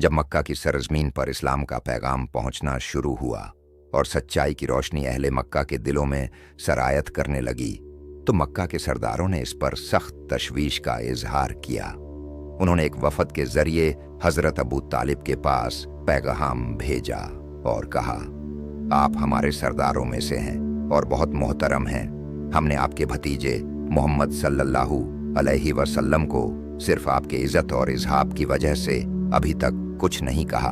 जब मक्का की सरजमीन पर इस्लाम का पैगाम पहुंचना शुरू हुआ और सच्चाई की रोशनी अहले मक्का के दिलों में सरायत करने लगी, तो मक्का के सरदारों ने इस पर सख्त तशवीश का इजहार किया। उन्होंने एक वफद के जरिए हजरत अबू तालिब के पास पैगाम भेजा और कहा, आप हमारे सरदारों में से हैं और बहुत मोहतरम हैं। हमने आपके भतीजे मोहम्मद सल्लल्लाहु अलैहि वसल्लम को सिर्फ आपके इज्जत और इजहाब की वजह से अभी तक कुछ नहीं कहा,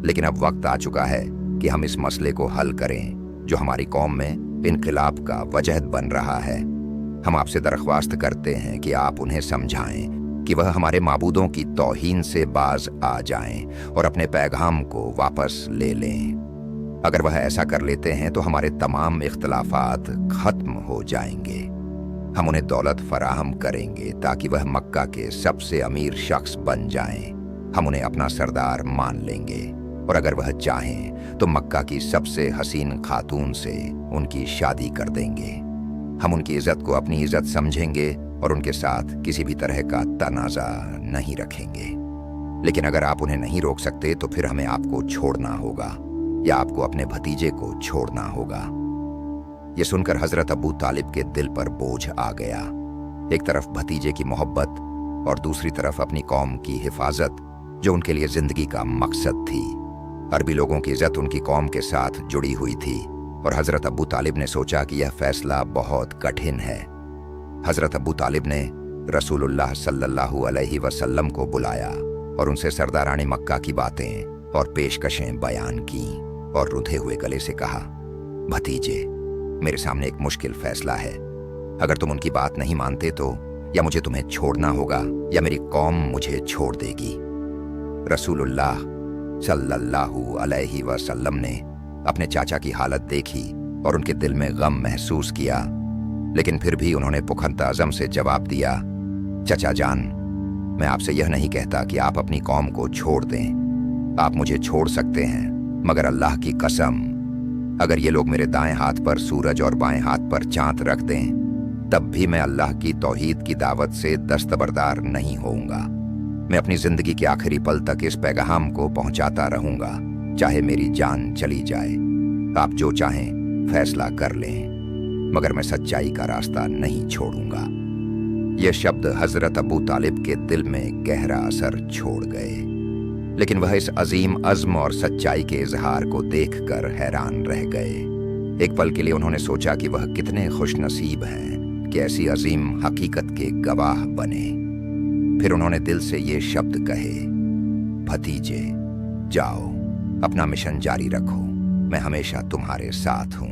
लेकिन अब वक्त आ चुका है कि हम इस मसले को हल करें जो हमारी कौम में इनकलाब का वजह बन रहा है। हम आपसे दरख्वास्त करते हैं कि आप उन्हें समझाएं कि वह हमारे माबूदों की तौहीन से बाज आ जाएं और अपने पैगाम को वापस ले लें। अगर वह ऐसा कर लेते हैं तो हमारे तमाम इख्तलाफात खत्म हो जाएंगे। हम उन्हें दौलत फराहम करेंगे ताकि वह मक्का के सबसे अमीर शख्स बन जाएं। हम उन्हें अपना सरदार मान लेंगे और अगर वह चाहें तो मक्का की सबसे हसीन खातून से उनकी शादी कर देंगे। हम उनकी इज्जत को अपनी इज्जत समझेंगे और उनके साथ किसी भी तरह का तनाज़ा नहीं रखेंगे। लेकिन अगर आप उन्हें नहीं रोक सकते तो फिर हमें आपको छोड़ना होगा या आपको अपने भतीजे को छोड़ना होगा। यह सुनकर हजरत अबू तालिब के दिल पर बोझ आ गया। एक तरफ भतीजे की मोहब्बत और दूसरी तरफ अपनी कौम की हिफाजत, जो उनके लिए जिंदगी का मकसद थी। अरबी लोगों की इज्जत उनकी कौम के साथ जुड़ी हुई थी और हजरत अबू तालिब ने सोचा कि यह फैसला बहुत कठिन है। हजरत अबू तालिब ने रसूलुल्लाह सल्लल्लाहु अलैहि वसल्लम को बुलाया और उनसे सरदारानी मक्का की बातें और पेशकशें बयान की और रुधे हुए गले से कहा, भतीजे, मेरे सामने एक मुश्किल फैसला है। अगर तुम उनकी बात नहीं मानते तो या मुझे तुम्हें छोड़ना होगा या मेरी कौम मुझे छोड़ देगी। रसूलुल्लाह सल्लल्लाहु अलैहि वसल्लम ने अपने चाचा की हालत देखी और उनके दिल में गम महसूस किया, लेकिन फिर भी उन्होंने पुख्ता अज़म से जवाब दिया, चचा जान, मैं आपसे यह नहीं कहता कि आप अपनी कौम को छोड़ दें। आप मुझे छोड़ सकते हैं, मगर अल्लाह की कसम, अगर ये लोग मेरे दाएं हाथ पर सूरज और बाएं हाथ पर चांद रख दें, तब भी मैं अल्लाह की तौहीद की दावत से दस्तबरदार नहीं होऊंगा। मैं अपनी जिंदगी के आखिरी पल तक इस पैगाम को पहुंचाता रहूंगा, चाहे मेरी जान चली जाए। आप जो चाहें फैसला कर लें, मगर मैं सच्चाई का रास्ता नहीं छोड़ूंगा। ये शब्द हजरत अबू तालिब के दिल में गहरा असर छोड़ गए, लेकिन वह इस अजीम अज़्म और सच्चाई के इजहार को देखकर हैरान रह गए। एक पल के लिए उन्होंने सोचा कि वह कितने खुशनसीब हैं कि ऐसी अजीम हकीकत के गवाह बने। फिर उन्होंने दिल से ये शब्द कहे, भतीजे, जाओ, अपना मिशन जारी रखो, मैं हमेशा तुम्हारे साथ हूं।